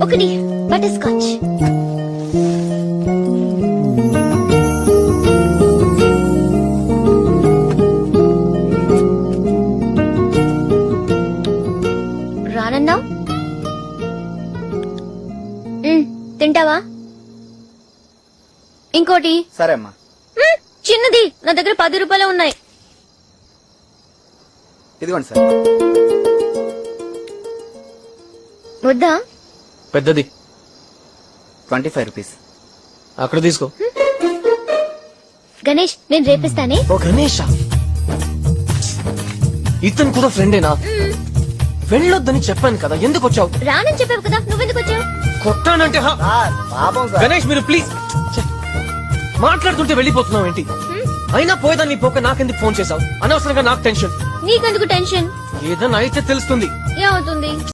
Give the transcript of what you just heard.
ఒకటి butter scotch. రానన్నా తింటావా? ఇంకోటి. సరే అమ్మా. చిన్నది, నా దగ్గర 10 రూపాయలు ఉన్నాయి. ఇదిగోండి సార్. వద్దా? పెద్దది 25 రూపీస్. అక్కడ తీసుకో. గణేష్, నేను రేపిస్తానే. ఓ గణేష, ఇతను కూడా ఫ్రెండేనా? వెళ్ళొద్దని చెప్పాను కదా, ఎందుకు వచ్చావు? రానని చెప్పావు కదా, నువ్వెందుకు వచ్చావు? కొట్టానంటే పాపం సార్. గణేష్ మీరు ప్లీజ్. మాట్లాడుతుంటే వెళ్ళిపోతున్నావు ఏంటి? అయినా పోయేదాన్ని పోక నాకెందుకు ఫోన్ చేసావు? అనవసరంగా నాకు టెన్షన్. నీకెందుకు టెన్షన్? ఏదన్నా అయితే తెలుస్తుంది. ఏమవుతుంది?